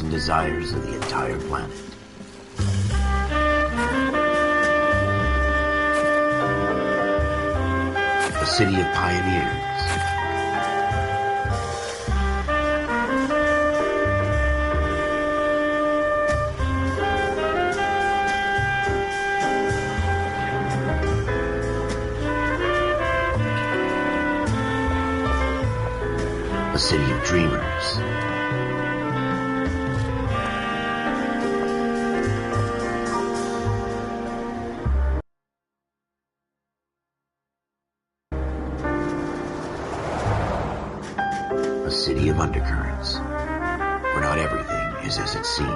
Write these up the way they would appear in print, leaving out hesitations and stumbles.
and desires of the entire planet. A city of pioneers. A city of dreamers. A city of undercurrents, where not everything is as it seems.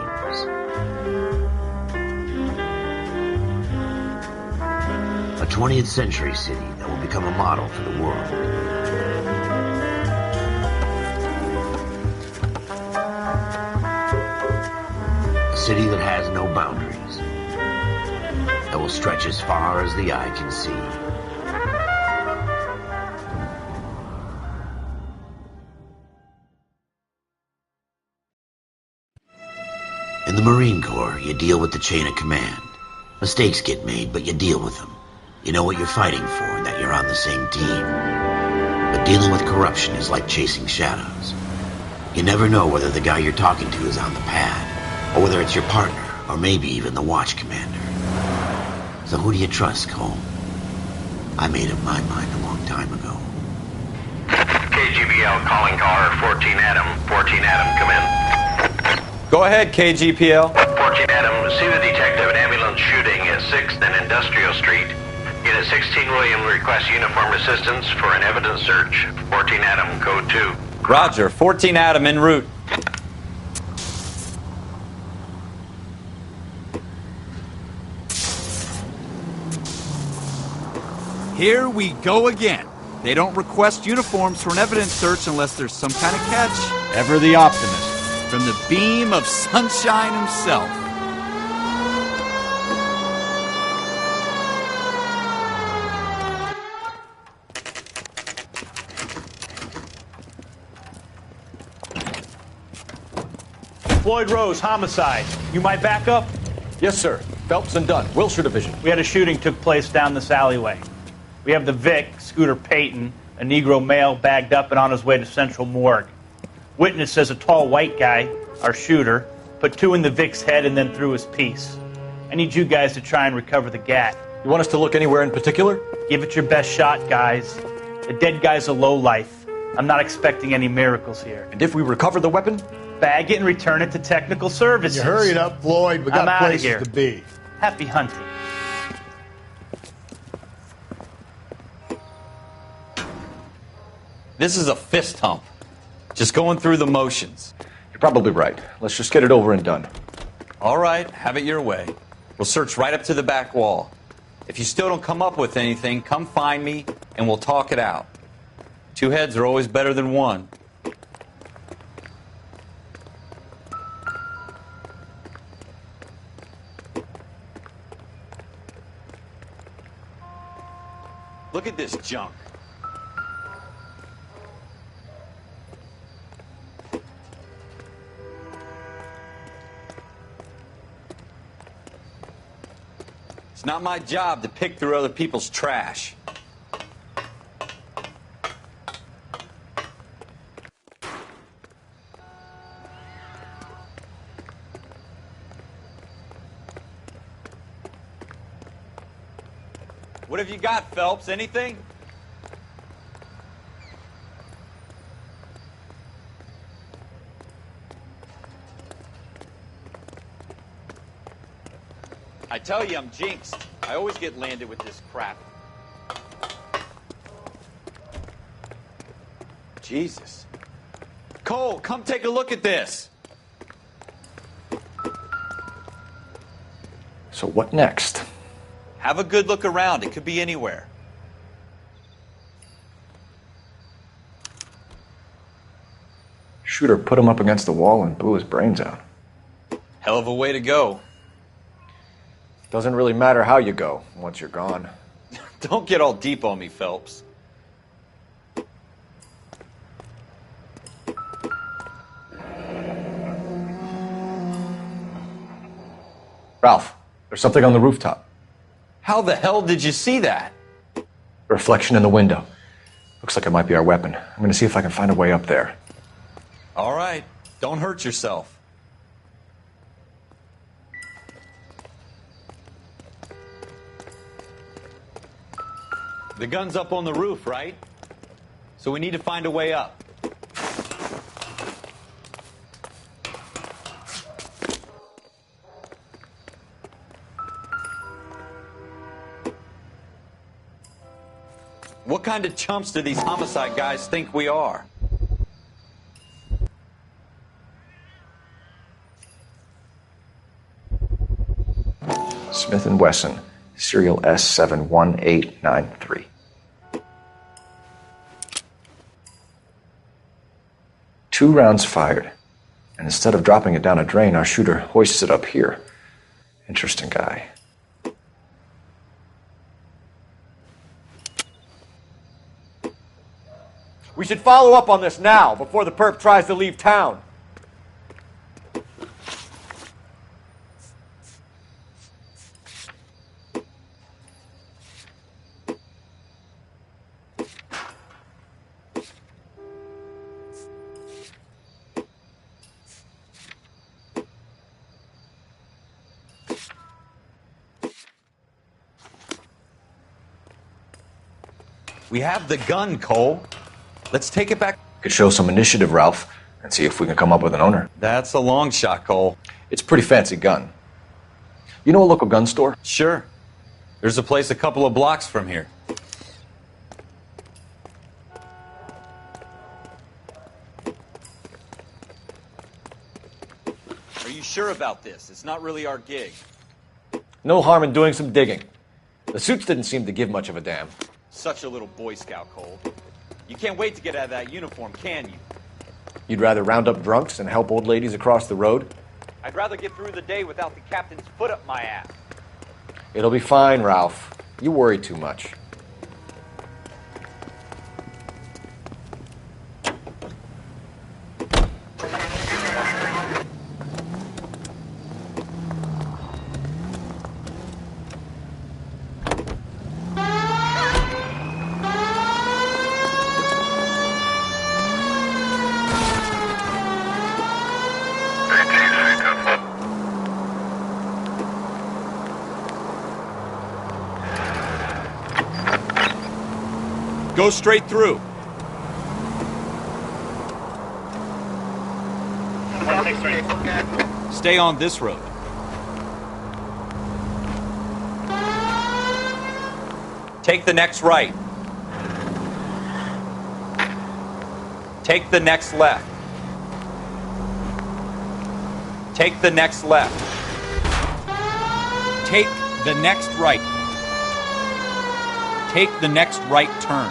A 20th century city that will become a model for the world. A city that has no boundaries, that will stretch as far as the eye can see. In the Marine Corps, you deal with the chain of command. Mistakes get made, but you deal with them. You know what you're fighting for and that you're on the same team. But dealing with corruption is like chasing shadows. You never know whether the guy you're talking to is on the pad, or whether it's your partner, or maybe even the watch commander. So who do you trust, Cole? I made up my mind a long time ago. KGBL calling car 14 Adam. 14 Adam, come in. Go ahead, KGPL. 14 Adam, see the detective, an ambulance shooting at 6th and Industrial Street. Unit 16 William requests uniformed assistance for an evidence search. 14 Adam, code 2. Roger, 14 Adam en route. Here we go again. They don't request uniforms for an evidence search unless there's some kind of catch. Ever the optimist. From the beam of sunshine himself. Floyd Rose, homicide. You my backup? Yes, sir. Phelps and Dunn, Wilshire Division. We had a shooting took place down this alleyway. We have the Vic, Scooter Payton, a Negro male bagged up and on his way to Central Morgue. Witness says a tall white guy, our shooter, put 2 in the Vic's head and then threw his piece. I need you guys to try and recover the gat. You want us to look anywhere in particular? Give it your best shot, guys. The dead guy's a lowlife. I'm not expecting any miracles here. And if we recover the weapon? Bag it and return it to technical services. You hurry it up, Floyd. We got I'm outta places here. to be. Happy hunting. This is a fist hump. Just going through the motions. You're probably right. Let's just get it over and done. All right, have it your way. We'll search right up to the back wall. If you still don't come up with anything, come find me and we'll talk it out. 2 heads are always better than 1. Look at this junk. It's not my job to pick through other people's trash. What have you got, Phelps? Anything? I tell you, I'm jinxed. I always get landed with this crap. Jesus. Cole, come take a look at this. So what next? Have a good look around. It could be anywhere. Shooter put him up against the wall and blew his brains out. Hell of a way to go. Doesn't really matter how you go once you're gone. Don't get all deep on me, Phelps. Ralph, there's something on the rooftop. How the hell did you see that? A reflection in the window. Looks like it might be our weapon. I'm going to see if I can find a way up there. All right, don't hurt yourself. The gun's up on the roof, right? So we need to find a way up. What kind of chumps do these homicide guys think we are? Smith & Wesson, serial S71893. Two rounds fired, and instead of dropping it down a drain, our shooter hoists it up here. Interesting guy. We should follow up on this now, before the perp tries to leave town. We have the gun, Cole. Let's take it back. Could show some initiative, Ralph, and see if we can come up with an owner. That's a long shot, Cole. It's a pretty fancy gun. You know a local gun store? Sure. There's a place a couple of blocks from here. Are you sure about this? It's not really our gig. No harm in doing some digging. The suits didn't seem to give much of a damn. Such a little Boy Scout, Cole. You can't wait to get out of that uniform, can you? You'd rather round up drunks than help old ladies across the road? I'd rather get through the day without the captain's foot up my ass. It'll be fine, Ralph. You worry too much. Go straight through. Stay on this road. Take the next right. Take the next left. Take the next left. Take the next right. Take the next right turn.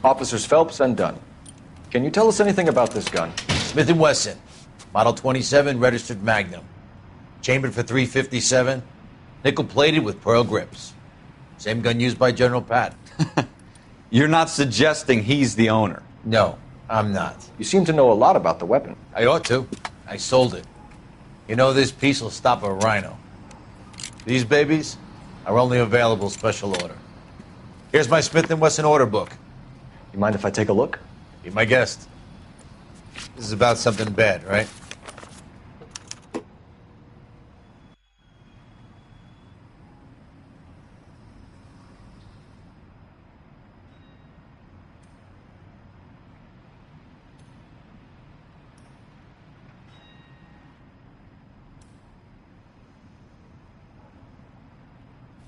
Officers Phelps and Dunn. Can you tell us anything about this gun? Smith & Wesson, Model 27, registered Magnum. Chambered for .357, nickel-plated with pearl grips. Same gun used by General Patton. You're not suggesting he's the owner. No, I'm not. You seem to know a lot about the weapon. I ought to. I sold it. You know, this piece will stop a rhino. These babies are only available special order. Here's my Smith & Wesson order book. You mind if I take a look? Be my guest. This is about something bad, right?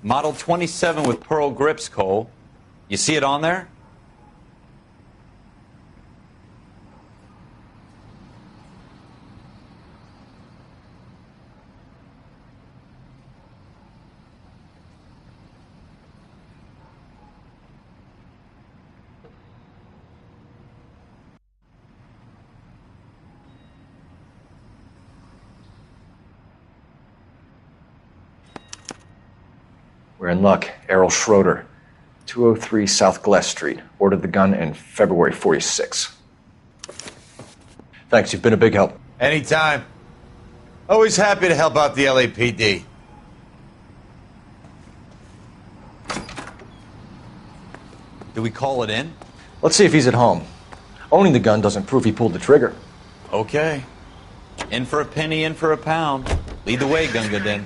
Model 27 with pearl grips, Cole. You see it on there? We're in luck. Errol Schroeder, 203 South Glass Street. Ordered the gun in February 46. Thanks, you've been a big help. Anytime. Always happy to help out the LAPD. Do we call it in? Let's see if he's at home. Owning the gun doesn't prove he pulled the trigger. Okay. In for a penny, in for a pound. Lead the way, Gunga Din.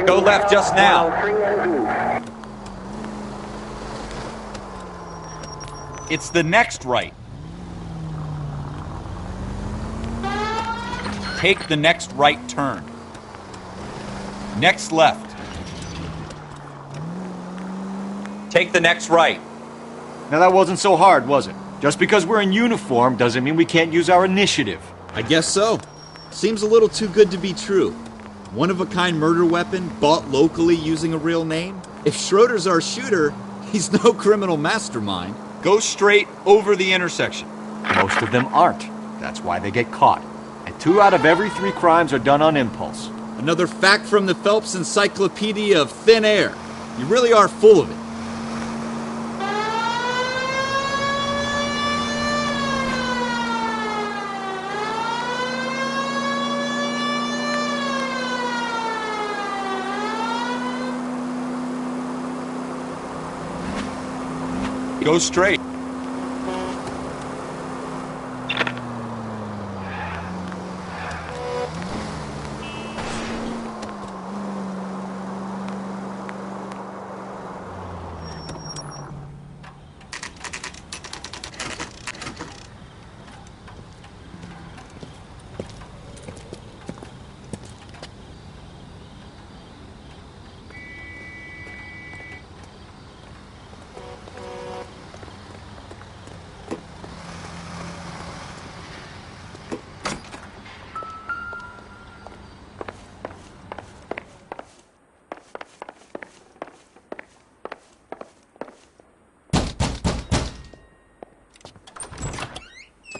Go left just now. It's the next right. Take the next right turn. Next left. Take the next right. Now that wasn't so hard, was it? Just because we're in uniform doesn't mean we can't use our initiative. I guess so. Seems a little too good to be true. One-of-a-kind murder weapon bought locally using a real name? If Schroeder's our shooter, he's no criminal mastermind. Go straight over the intersection. Most of them aren't. That's why they get caught. And 2 out of every 3 crimes are done on impulse. Another fact from the Phelps Encyclopedia of Thin Air. You really are full of it. Go straight.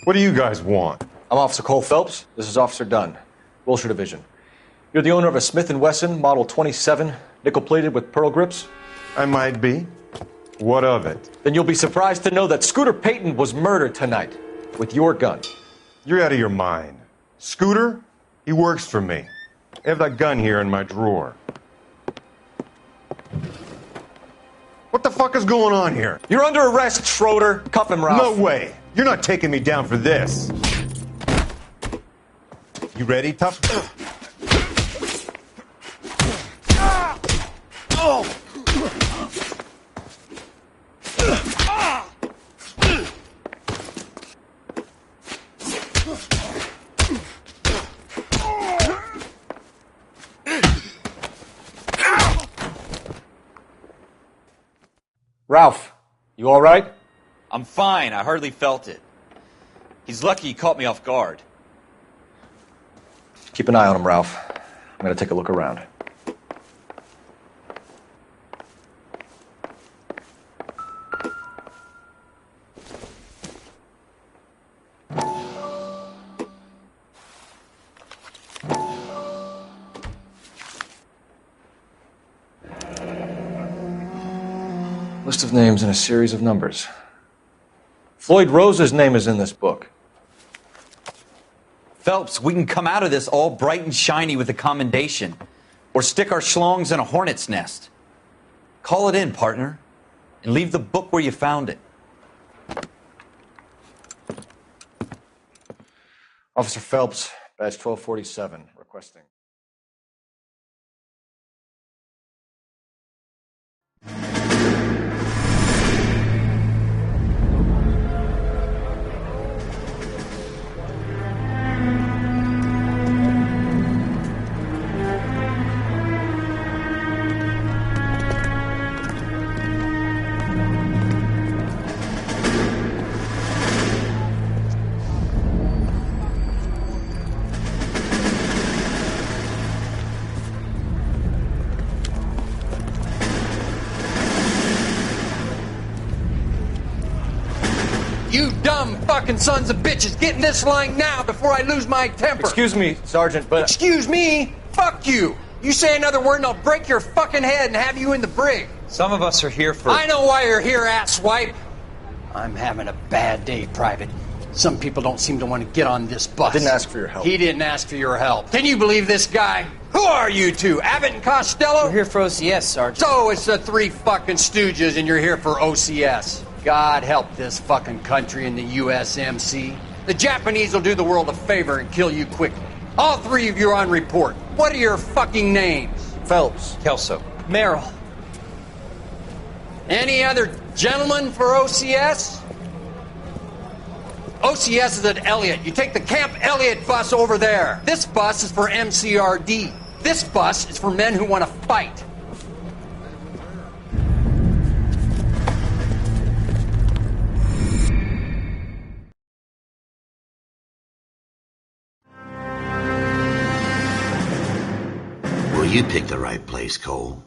What do you guys want? I'm Officer Cole Phelps. This is Officer Dunn, Wilshire Division. You're the owner of a Smith & Wesson Model 27, nickel-plated with pearl grips? I might be. What of it? Then you'll be surprised to know that Scooter Payton was murdered tonight with your gun. You're out of your mind. Scooter? He works for me. I have that gun here in my drawer. What the fuck is going on here? You're under arrest, Schroeder. Cuff him, Ralph. No way. You're not taking me down for this. You ready, tough? Ralph, you all right? I'm fine. I hardly felt it. He's lucky he caught me off guard. Keep an eye on him, Ralph. I'm going to take a look around. List of names and a series of numbers. Floyd Rose's name is in this book. Phelps, we can come out of this all bright and shiny with a commendation. Or stick our schlongs in a hornet's nest. Call it in, partner. And leave the book where you found it. Officer Phelps, badge 1247, requesting. You dumb fucking sons of bitches, get in this line now before I lose my temper. Excuse me, Sergeant, but... Excuse me? Fuck you. You say another word and I'll break your fucking head and have you in the brig. Some of us are here for... I know why you're here, asswipe. I'm having a bad day, Private. Some people don't seem to want to get on this bus. I didn't ask for your help. He didn't ask for your help. Can you believe this guy? Who are you two? Abbott and Costello? We're here for OCS, Sergeant. So it's the three fucking stooges and you're here for OCS. God help this fucking country and the USMC. The Japanese will do the world a favor and kill you quickly. All three of you are on report. What are your fucking names? Phelps. Kelso. Merrill. Any other gentlemen for OCS? OCS is at Elliott. You take the Camp Elliott bus over there. This bus is for MCRD. This bus is for men who want to fight. Well, you picked the right place, Cole.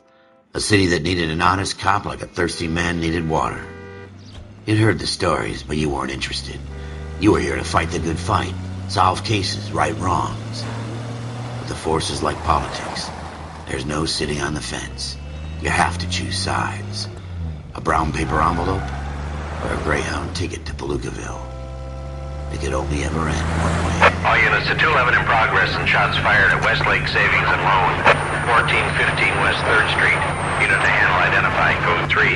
A city that needed an honest cop like a thirsty man needed water. You'd heard the stories, but you weren't interested. You were here to fight the good fight, solve cases, right wrongs. But the force is like politics. There's no sitting on the fence. You have to choose sides. A brown paper envelope or a Greyhound ticket to Palookaville. It could only ever end one way. All units to 211 in progress and shots fired at Westlake Savings and Loan, 1415 West 3rd Street. Unit to handle identify code 3.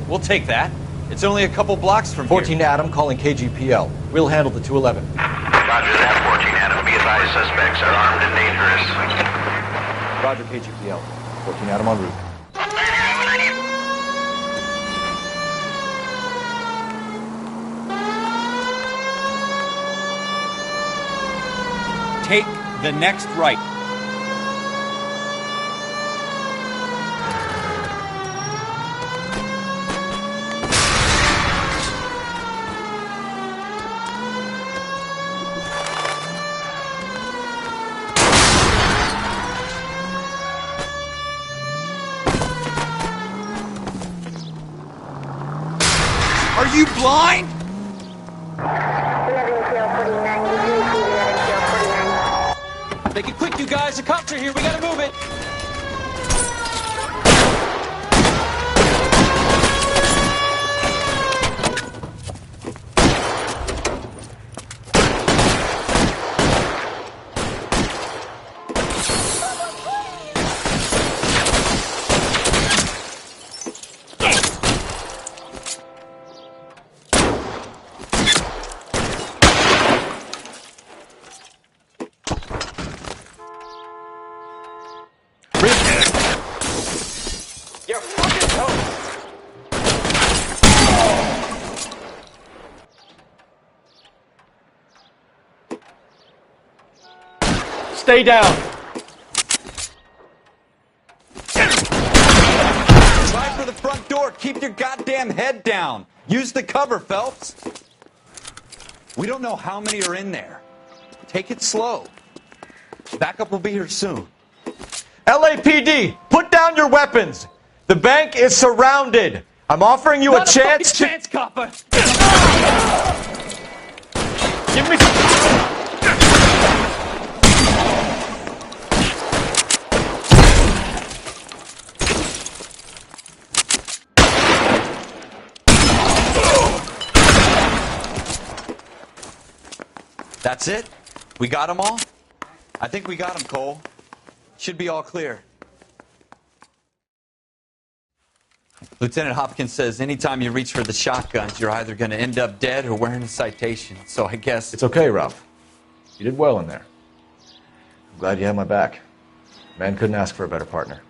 We'll take that. It's only a couple blocks from 14 Adam calling KGPL. We'll handle the 211. Roger that, 14 Adam. Be advised, suspects are armed and dangerous. Roger, KGPL. 14 Adam en route. Take the next right. Are you blind? Make it quick, you guys. The cops are here. We gotta move it. You're fucking toast. Stay down. Try for the front door. Keep your goddamn head down. Use the cover, Phelps. We don't know how many are in there. Take it slow. Backup will be here soon. LAPD, put down your weapons. The bank is surrounded. I'm offering you a chance to... chance, copper. Give me That's it? We got them all? I think we got them, Cole. Should be all clear. Lieutenant Hopkins says anytime you reach for the shotguns, you're either going to end up dead or wearing a citation. So I guess... It's okay, Ralph. You did well in there. I'm glad you had my back. Man couldn't ask for a better partner.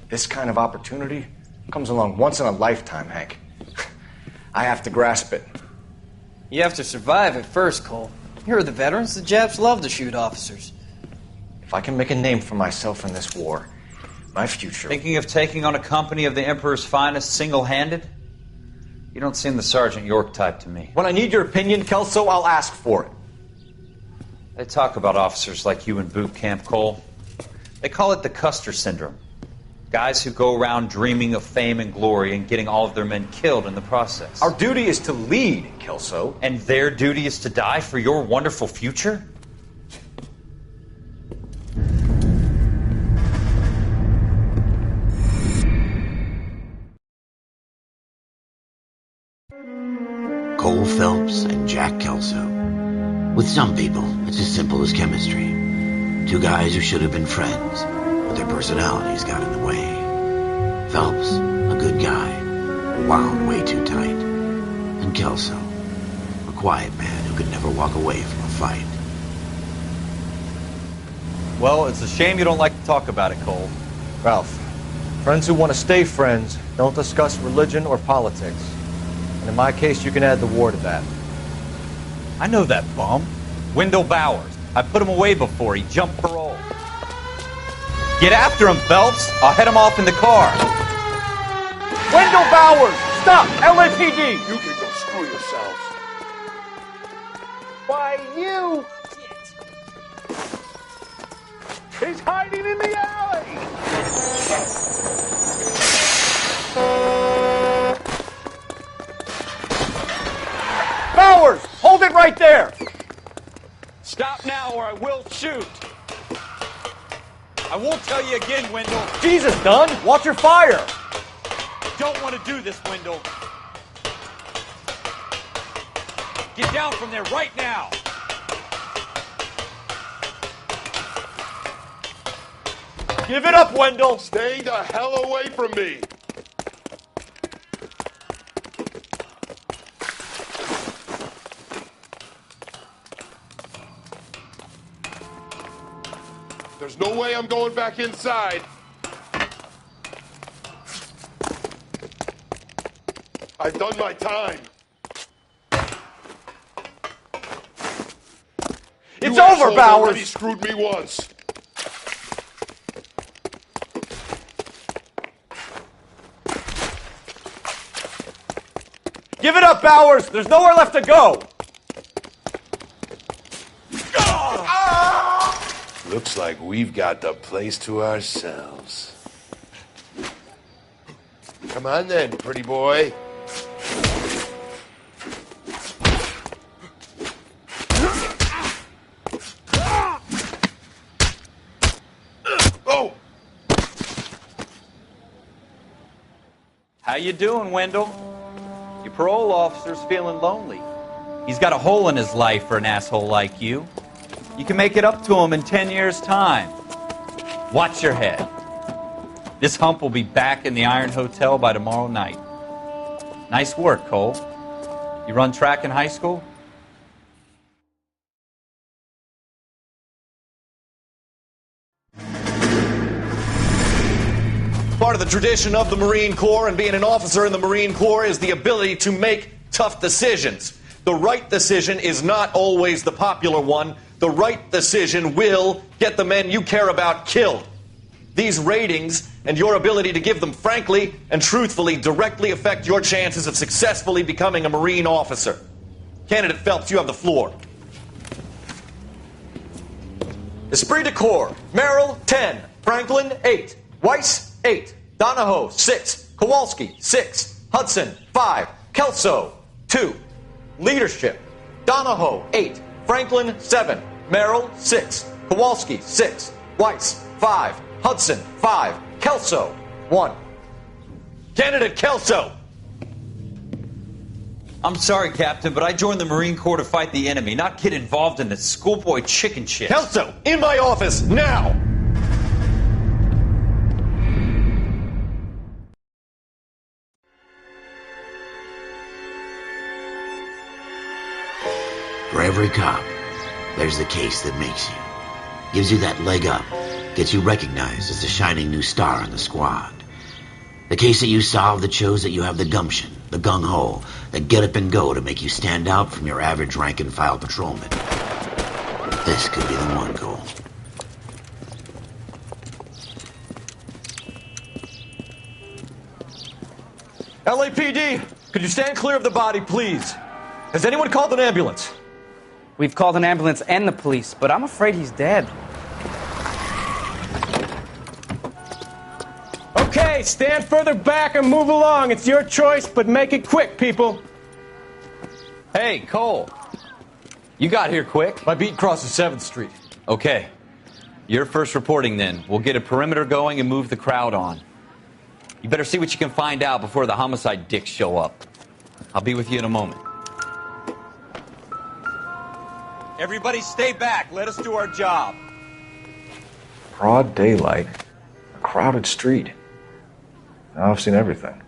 This kind of opportunity comes along once in a lifetime, Hank. I have to grasp it. You have to survive at first, Cole. Here are the veterans. The Japs love to shoot officers. If I can make a name for myself in this war, my future... Thinking of taking on a company of the Emperor's finest single-handed? You don't seem the Sergeant York type to me. When I need your opinion, Kelso, I'll ask for it. They talk about officers like you in boot camp, Cole. They call it the Custer syndrome. Guys who go around dreaming of fame and glory and getting all of their men killed in the process. Our duty is to lead, Kelso. And their duty is to die for your wonderful future? Cole Phelps and Jack Kelso. With some people, it's as simple as chemistry. Two guys who should have been friends, but their personalities got in the way. Phelps, a good guy, wound way too tight. And Kelso, a quiet man who could never walk away from a fight. Well, it's a shame you don't like to talk about it, Cole. Ralph, friends who want to stay friends don't discuss religion or politics. And in my case, you can add the war to that. I know that bum. Wendell Bowers. I put him away before. He jumped parole. Get after him, Phelps. I'll head him off in the car. Wendell Bowers! Stop! LAPD! You can go screw yourselves. Why, you! He's hiding in the alley! Bowers! Hold it right there! Stop now or I will shoot. I won't tell you again, Wendell. Jesus, Dunn! Watch your fire! Don't want to do this, Wendell. Get down from there right now. Give it up, Wendell! Stay the hell away from me. There's no way I'm going back inside. I've done my time. It's You over, assholes Bowers! already screwed me once. Give it up, Bowers! There's nowhere left to go! Looks like we've got the place to ourselves. Come on then, pretty boy. Oh! How you doing, Wendell? Your parole officer's feeling lonely. He's got a hole in his life for an asshole like you. You can make it up to him in 10 years' time. Watch your head. This hump will be back in the Iron Hotel by tomorrow night. Nice work, Cole. You run track in high school? Part of the tradition of the Marine Corps and being an officer in the Marine Corps is the ability to make tough decisions. The right decision is not always the popular one. The right decision will get the men you care about killed. These ratings and your ability to give them frankly and truthfully directly affect your chances of successfully becoming a Marine officer. Candidate Phelps, you have the floor. Esprit de Corps, Merrill, 10. Franklin, 8. Weiss, 8. Donahoe, 6. Kowalski, 6. Hudson, 5. Kelso, 2. Leadership, Donahoe, 8. Franklin, 7. Merrill, 6. Kowalski, 6. Weiss, 5. Hudson, 5. Kelso, 1. Candidate Kelso! I'm sorry, Captain, but I joined the Marine Corps to fight the enemy, not get involved in this schoolboy chicken shit. Kelso, in my office, now! For every cop, there's the case that makes you. Gives you that leg up. Gets you recognized as the shining new star in the squad. The case that you solve that shows that you have the gumption, the gung-ho, the get up and go to make you stand out from your average rank-and-file patrolman. This could be the one, Cole. LAPD, Could you stand clear of the body, please? Has anyone called an ambulance? We've called an ambulance and the police, but I'm afraid he's dead. Okay, stand further back and move along. It's your choice, but make it quick, people. Hey, Cole. You got here quick. My beat crosses 7th Street. Okay. You're first reporting then. We'll get a perimeter going and move the crowd on. You better see what you can find out before the homicide dicks show up. I'll be with you in a moment. Everybody stay back. Let us do our job. Broad daylight, a crowded street. Now I've seen everything.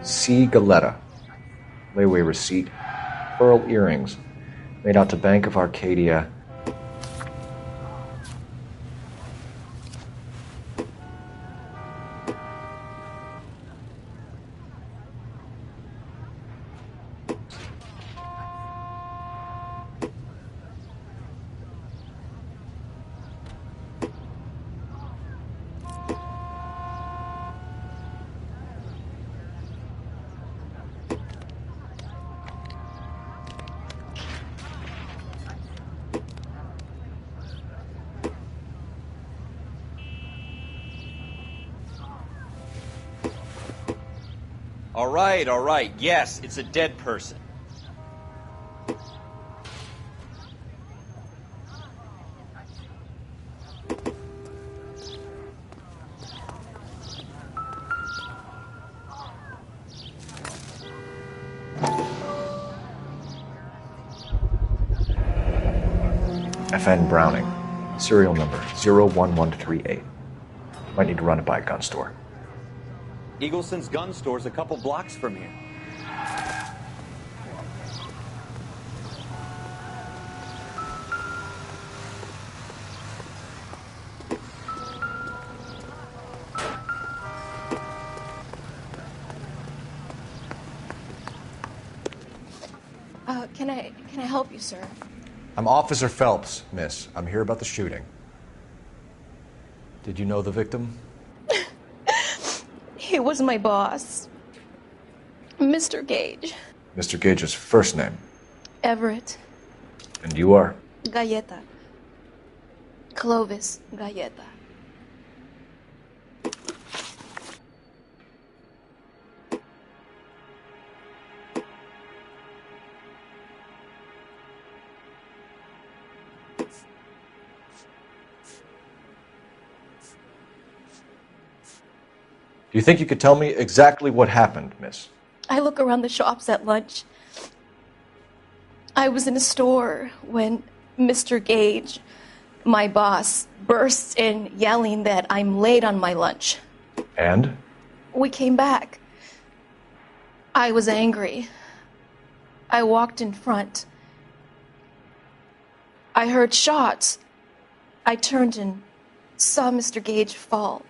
C. Galetta. Layaway receipt. Pearl earrings. Made out to Bank of Arcadia. All right. Yes, it's a dead person. FN Browning. Serial number 01138. Might need to run it by a gun store. Eagleson's gun store's a couple blocks from here. Can I help you, sir? I'm Officer Phelps, miss. I'm here about the shooting. Did you know the victim? He was my boss, Mr. Gage. Mr. Gage's first name. Everett. And you are? Galleta. Clovis Galleta. Do you think you could tell me exactly what happened, miss? I look around the shops at lunch. I was in a store when Mr. Gage, my boss, bursts in yelling that I'm late on my lunch. And? We came back. I was angry. I walked in front. I heard shots. I turned and saw Mr. Gage fall.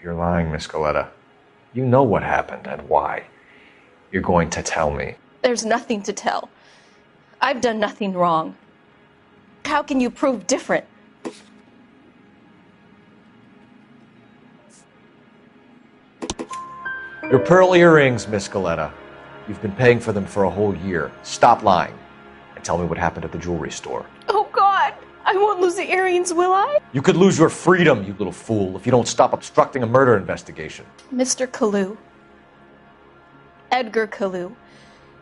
You're lying, Miss Galetta. You know what happened and why. You're going to tell me. There's nothing to tell. I've done nothing wrong. How can you prove different? Your pearl earrings, Miss Galetta. You've been paying for them for a whole year. Stop lying and tell me what happened at the jewelry store. Oh, God! I won't lose the earrings, will I? You could lose your freedom, you little fool, if you don't stop obstructing a murder investigation. Mr. Kalu. Edgar Kalu.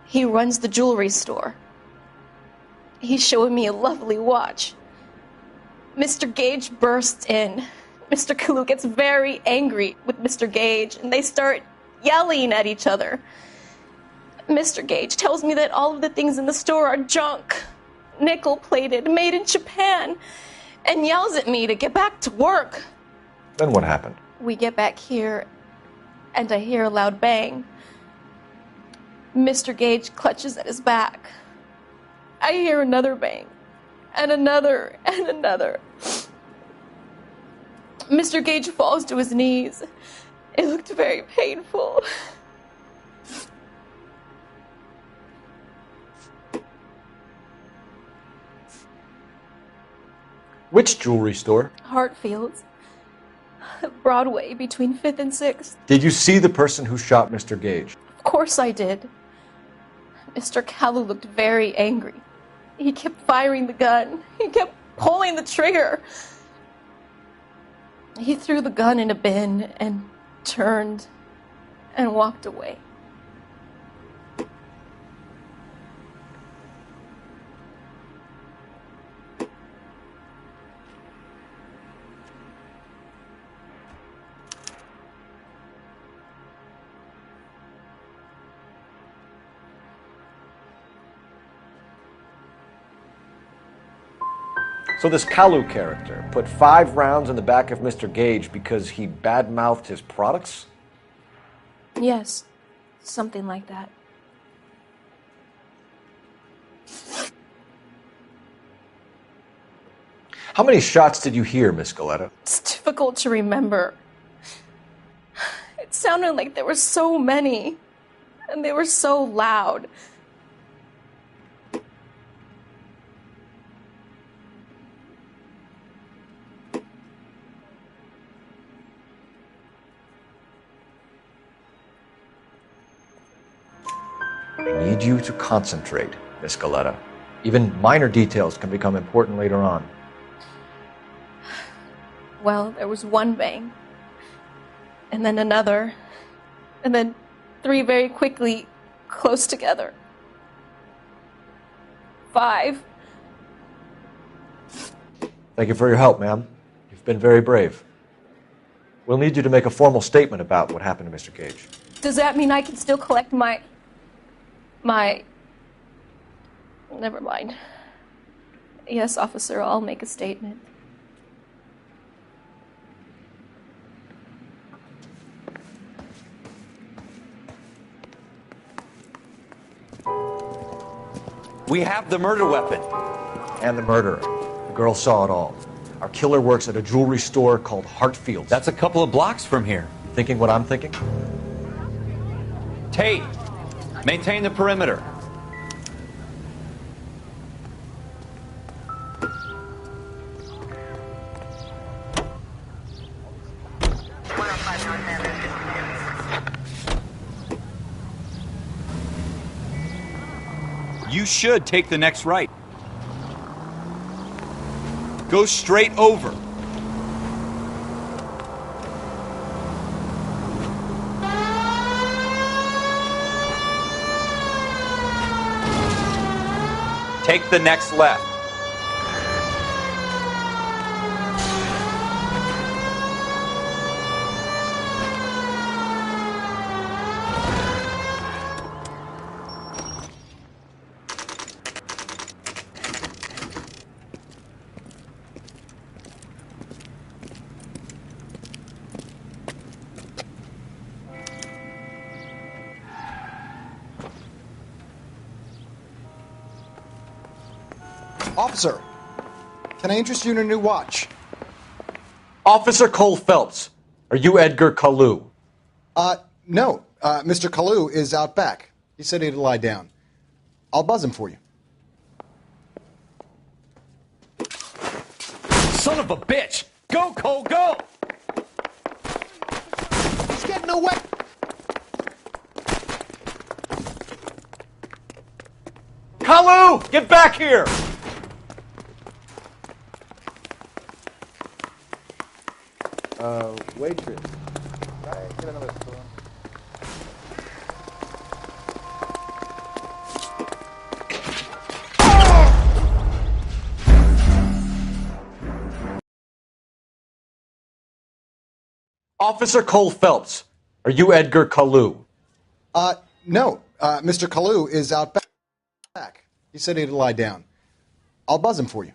He runs the jewelry store. He's showing me a lovely watch. Mr. Gage bursts in. Mr. Kalu gets very angry with Mr. Gage, and they start yelling at each other. Mr. Gage tells me that all of the things in the store are junk, nickel-plated, made in Japan, and yells at me to get back to work. Then what happened? We get back here, and I hear a loud bang. Mr. Gage clutches at his back. I hear another bang, and another, and another. Mr. Gage falls to his knees. It looked very painful. Which jewelry store? Hartfield's. Broadway between 5th and 6th. Did you see the person who shot Mr. Gage? Of course I did. Mr. Kalu looked very angry. He kept firing the gun. He kept pulling the trigger. He threw the gun in a bin and turned and walked away. So this Kalu character put 5 rounds in the back of Mr. Gage because he badmouthed his products? Yes, something like that. How many shots did you hear, Miss Galetta? It's difficult to remember. It sounded like there were so many, and they were so loud. I need you to concentrate, Miss Galetta. Even minor details can become important later on. Well, there was one bang, and then another, and then 3 very quickly, close together. 5. Thank you for your help, ma'am. You've been very brave. We'll need you to make a formal statement about what happened to Mr. Gage. Does that mean I can still collect my... Never mind. Yes, officer, I'll make a statement. We have the murder weapon. And the murderer. The girl saw it all. Our killer works at a jewelry store called Hartfield's. That's a couple of blocks from here. Thinking what I'm thinking? Tate, maintain the perimeter. You should take the next right. Go straight over. Take the next left. Officer, can I interest you in a new watch? Officer Cole Phelps, are you Edgar Kalu? No. Mr. Kalu is out back. He said he'd lie down. I'll buzz him for you. Son of a bitch! Go, Cole, go! He's getting away! Kalu, get back here! Waitress. Can I get another spoon? Officer Cole Phelps, are you Edgar Kalu? No. Mr. Kalu is out back. He said he'd lie down. I'll buzz him for you.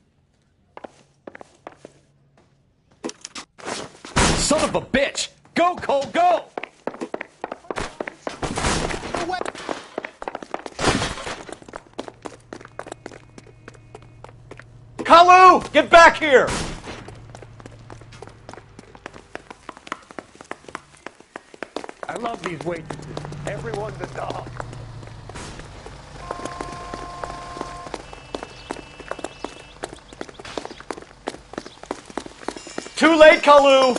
Son of a bitch! Go, Cole, go! Kalu, get back here! I love these waitresses. Everyone's a dog. Too late, Kalu!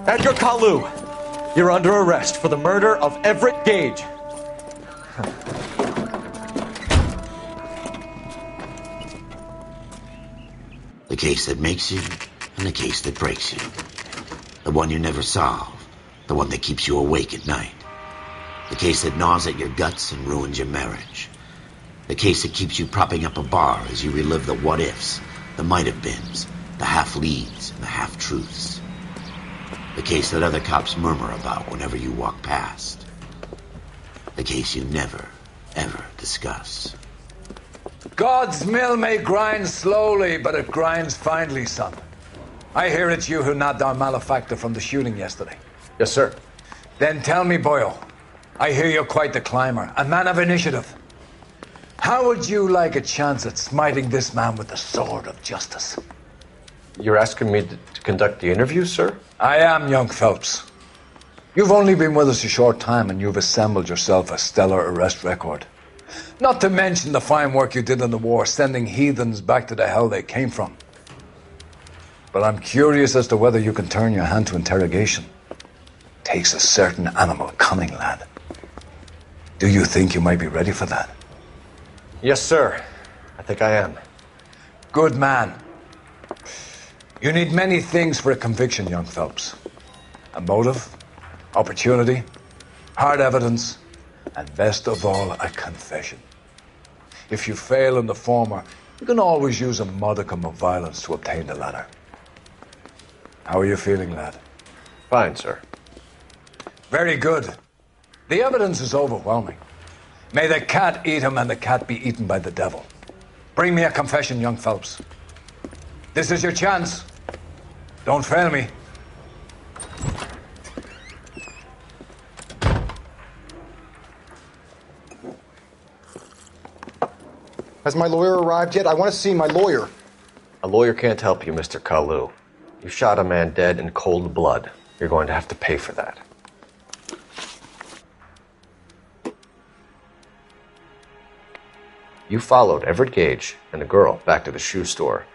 Edgar Kalu, you're under arrest for the murder of Everett Gage. The case that makes you and the case that breaks you. The one you never solve. The one that keeps you awake at night. The case that gnaws at your guts and ruins your marriage. The case that keeps you propping up a bar as you relive the what-ifs, the might-have-beens, the half-leads, and the half-truths. The case that other cops murmur about whenever you walk past. The case you never, ever discuss. God's mill may grind slowly, but it grinds finely, son. I hear it's you who nabbed our malefactor from the shooting yesterday. Yes, sir. Then tell me, Boyle, I hear you're quite the climber, a man of initiative. How would you like a chance at smiting this man with the sword of justice? You're asking me to conduct the interview, sir? I am, young Phelps. You've only been with us a short time and you've assembled yourself a stellar arrest record. Not to mention the fine work you did in the war, sending heathens back to the hell they came from. But I'm curious as to whether you can turn your hand to interrogation. Takes a certain animal cunning, lad. Do you think you might be ready for that? Yes, sir. I think I am. Good man. You need many things for a conviction, young Phelps. A motive, opportunity, hard evidence, and best of all, a confession. If you fail in the former, you can always use a modicum of violence to obtain the latter. How are you feeling, lad? Fine, sir. Very good. The evidence is overwhelming. May the cat eat him and the cat be eaten by the devil. Bring me a confession, young Phelps. This is your chance. Don't fail me. Has my lawyer arrived yet? I want to see my lawyer. A lawyer can't help you, Mr. Kalu. You shot a man dead in cold blood. You're going to have to pay for that. You followed Everett Gage and the girl back to the shoe store.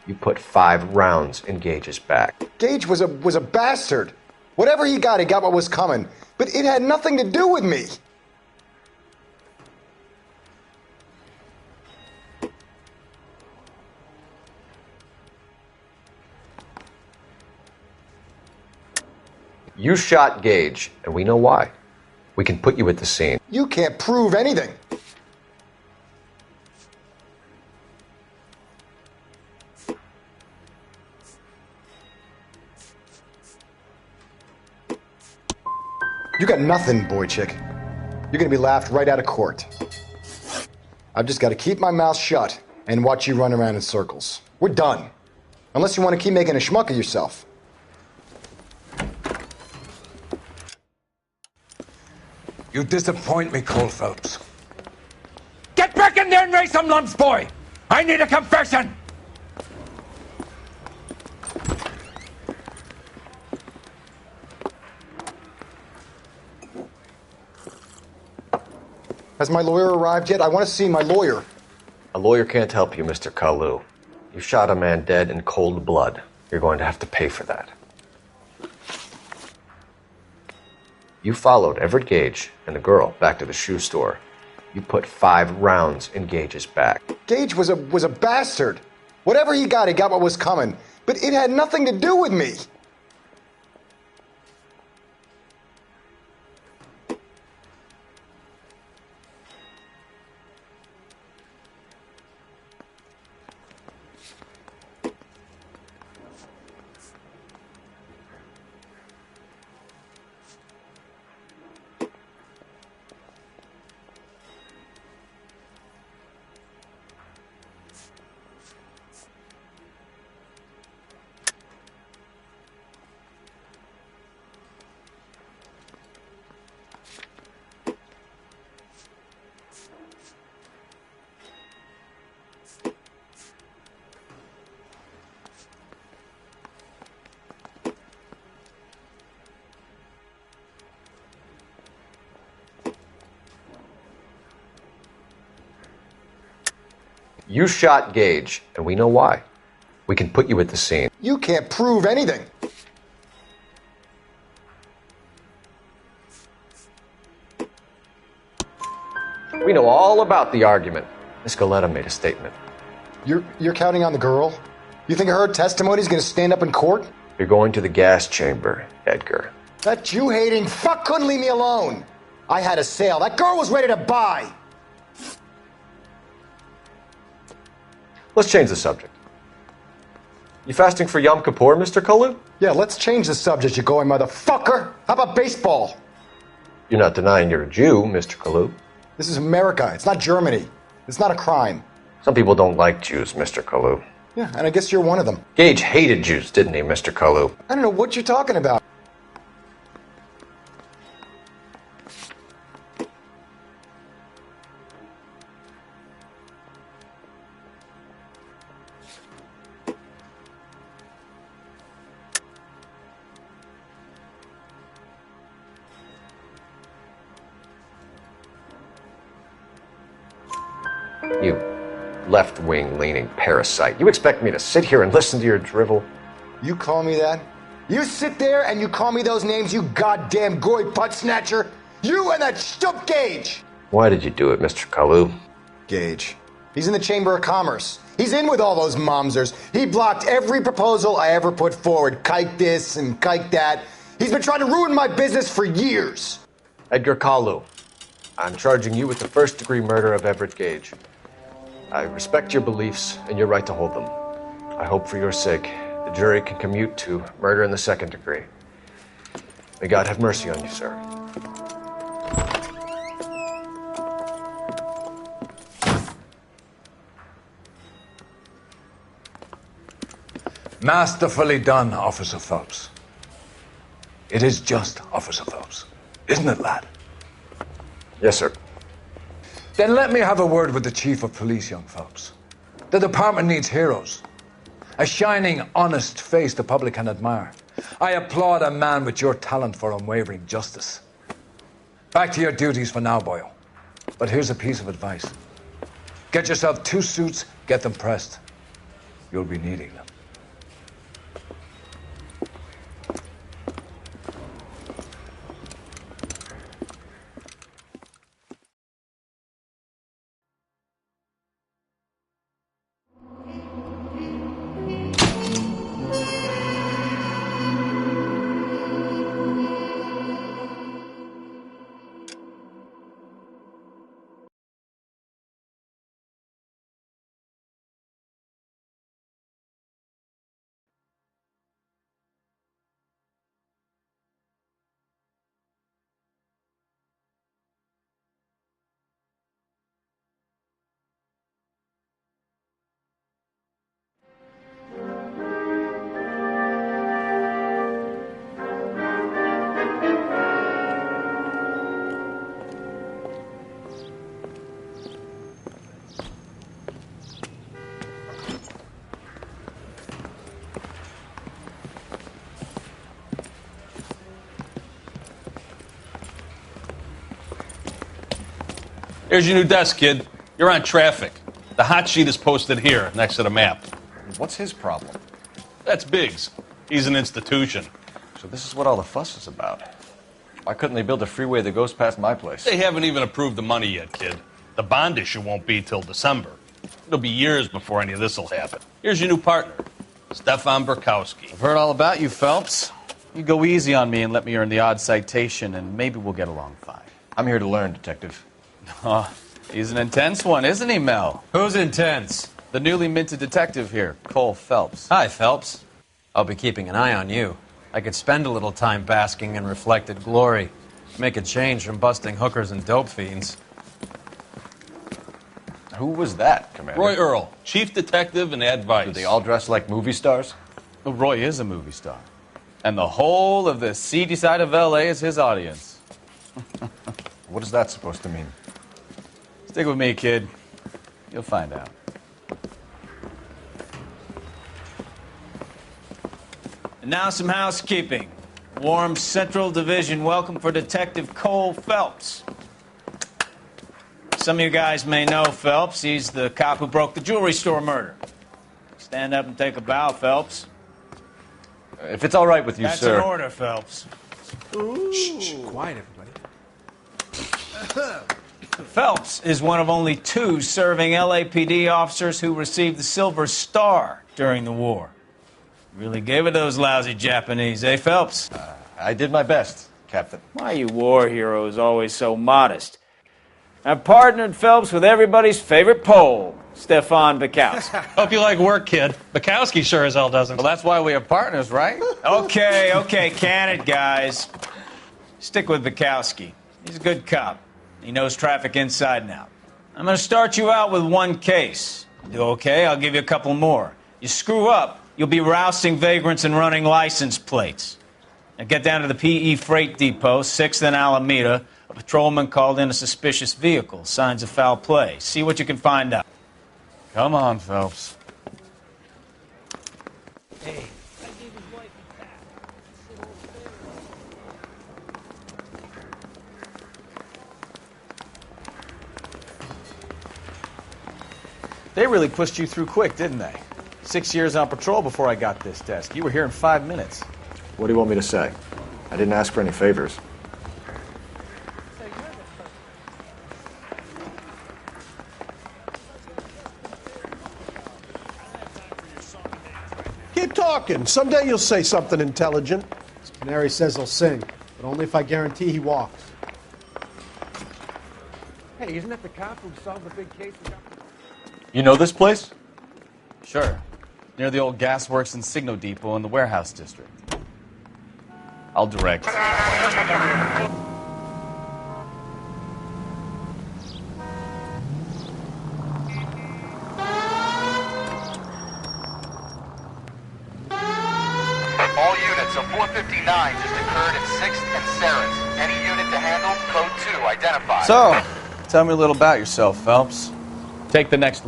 You put 5 rounds in Gage's back. Gage was a bastard. Whatever he got what was coming. But it had nothing to do with me. You shot Gage, and we know why. We can put you at the scene. You can't prove anything. You got nothing, boy chick. You're gonna be laughed right out of court. I've just got to keep my mouth shut and watch you run around in circles. We're done. Unless you want to keep making a schmuck of yourself. You disappoint me, Cole Phelps. Get back in there and raise some lumps, boy! I need a confession! Has my lawyer arrived yet? I want to see my lawyer. A lawyer can't help you, Mr. Kalu. You shot a man dead in cold blood. You're going to have to pay for that. You followed Everett Gage and the girl back to the shoe store. You put 5 rounds in Gage's back. Gage was a bastard. Whatever he got what was coming. But it had nothing to do with me. You shot Gage, and we know why. We can put you at the scene. You can't prove anything. We know all about the argument. Miss Goleta made a statement. You're counting on the girl? You think her testimony is going to stand up in court? You're going to the gas chamber, Edgar. That Jew-hating fuck couldn't leave me alone. I had a sale. That girl was ready to buy. Let's change the subject. You fasting for Yom Kippur, Mr. Kalu? Yeah, let's change the subject, you going motherfucker. How about baseball? You're not denying you're a Jew, Mr. Kalu. This is America. It's not Germany. It's not a crime. Some people don't like Jews, Mr. Kalu. Yeah, and I guess you're one of them. Gage hated Jews, didn't he, Mr. Kalu? I don't know what you're talking about. You left-wing leaning parasite. You expect me to sit here and listen to your drivel? You call me that? You sit there and you call me those names, you goddamn goy putt snatcher? You and that stup Gage! Why did you do it, Mr. Kalu? Gage. He's in the Chamber of Commerce. He's in with all those momsers. He blocked every proposal I ever put forward. Kike this and kike that. He's been trying to ruin my business for years. Edgar Kalu, I'm charging you with the first-degree murder of Everett Gage. I respect your beliefs and your right to hold them. I hope for your sake the jury can commute to murder in the second degree. May God have mercy on you, sir. Masterfully done, Officer Phelps. It is just Officer Phelps. Isn't it, lad? Yes, sir. Then let me have a word with the Chief of Police, young Phelps. The department needs heroes. A shining, honest face the public can admire. I applaud a man with your talent for unwavering justice. Back to your duties for now, boyo. But here's a piece of advice. Get yourself 2 suits, get them pressed. You'll be needing them. Here's your new desk, kid. You're on traffic. The hot sheet is posted here, next to the map. What's his problem? That's Biggs. He's an institution. So this is what all the fuss is about. Why couldn't they build a freeway that goes past my place? They haven't even approved the money yet, kid. The bond issue won't be till December. It'll be years before any of this will happen. Here's your new partner, Stefan Burkowski. I've heard all about you, Phelps. You go easy on me and let me earn the odd citation, and maybe we'll get along fine. I'm here to learn, Detective. Oh, he's an intense one, isn't he, Mel? Who's intense? The newly minted detective here, Cole Phelps. Hi, Phelps. I'll be keeping an eye on you. I could spend a little time basking in reflected glory. Make a change from busting hookers and dope fiends. Who was that, Commander? Roy Earl, chief detective and advice. Do they all dress like movie stars? Well, Roy is a movie star. And the whole of the seedy side of L.A. is his audience. What is that supposed to mean? Stick with me, kid. You'll find out. And now some housekeeping. Warm Central Division welcome for Detective Cole Phelps. Some of you guys may know Phelps. He's the cop who broke the jewelry store murder. Stand up and take a bow, Phelps. If it's all right with you, That's sir. an order, Phelps. Shh, quiet, everybody. Phelps is one of only 2 serving LAPD officers who received the Silver Star during the war. Really gave it those lousy Japanese, eh, Phelps? I did my best, Captain. Why you war heroes always so modest? I've partnered Phelps with everybody's favorite Pole, Stefan Bukowski. Hope you like work, kid. Bukowski sure as hell doesn't. Well, that's why we have partners, right? Okay, can it, guys. Stick with Bukowski. He's a good cop. He knows traffic inside and out. I'm going to start you out with 1 case. You do okay, I'll give you a couple more. You screw up, you'll be rousting vagrants and running license plates. Now get down to the PE Freight Depot, 6th and Alameda. A patrolman called in a suspicious vehicle. Signs of foul play. See what you can find out. Come on, Phelps. Hey. They really pushed you through quick, didn't they? 6 years on patrol before I got this desk. You were here in 5 minutes. What do you want me to say? I didn't ask for any favors. Keep talking. Someday you'll say something intelligent. Canary says he'll sing, but only if I guarantee he walks. Hey, isn't that the cop who solved the big case? You know this place? Sure. Near the old gasworks and Signo Depot in the warehouse district. I'll direct. All units of 459 just occurred at 6th and Sarah's. Any unit to handle, code 2, identified. So, tell me a little about yourself, Phelps. Take the next.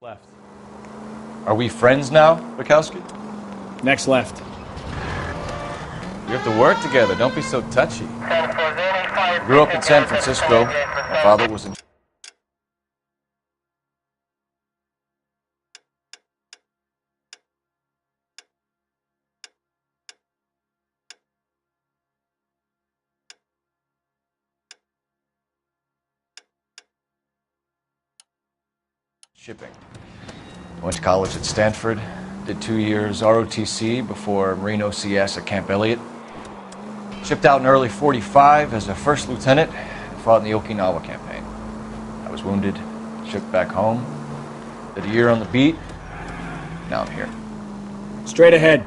Left. Are we friends now, Bukowski? Next left. We have to work together. Don't be so touchy. I grew up in San Francisco. My father was in shipping. I went to college at Stanford, did 2 years ROTC before Marine OCS at Camp Elliott. Shipped out in early '45 as a first lieutenant and fought in the Okinawa campaign. I was wounded, shipped back home, did a year on the beat. Now I'm here. Straight ahead.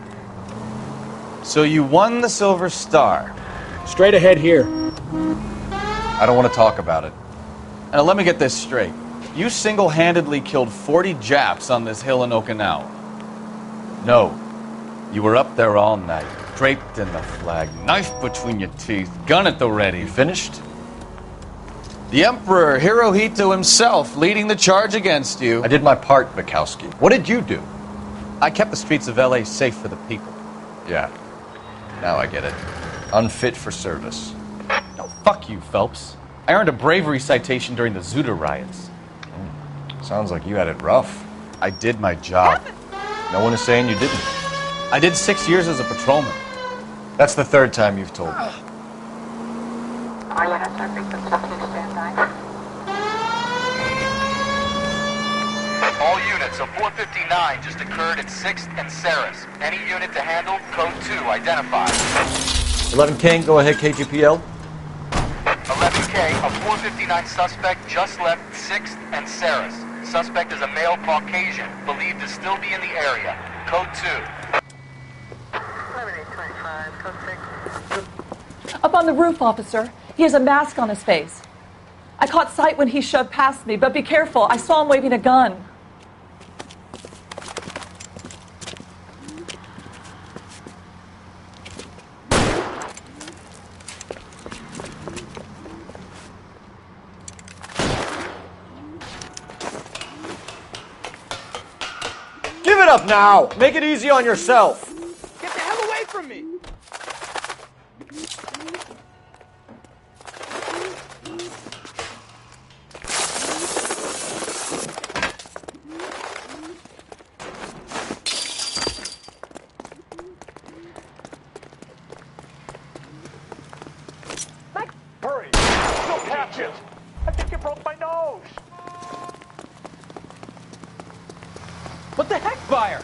So you won the Silver Star. Straight ahead here. I don't want to talk about it. And let me get this straight. You single-handedly killed 40 Japs on this hill in Okinawa. No, you were up there all night, draped in the flag, knife between your teeth, gun at the ready. You finished? The Emperor Hirohito himself leading the charge against you. I did my part, Bukowski. What did you do? I kept the streets of L.A. safe for the people. Yeah, now I get it. Unfit for service. No, fuck you, Phelps. I earned a bravery citation during the Zuda riots. Sounds like you had it rough. I did my job. No one is saying you didn't. I did 6 years as a patrolman. That's the 3rd time you've told me. All units of 459 just occurred at 6th and Sarah's. Any unit to handle, code 2, identified. 11K, go ahead, KGPL. 11K, a 459 suspect just left 6th and Sarah's. Suspect is a male Caucasian, believed to still be in the area. Code 2. Up on the roof, officer. He has a mask on his face. I caught sight when he shoved past me, but be careful. I saw him waving a gun. it up now! Make it easy on yourself! Get the hell away from me! Hurry! Still catch it! I think you broke my nose! What the heck, Fire?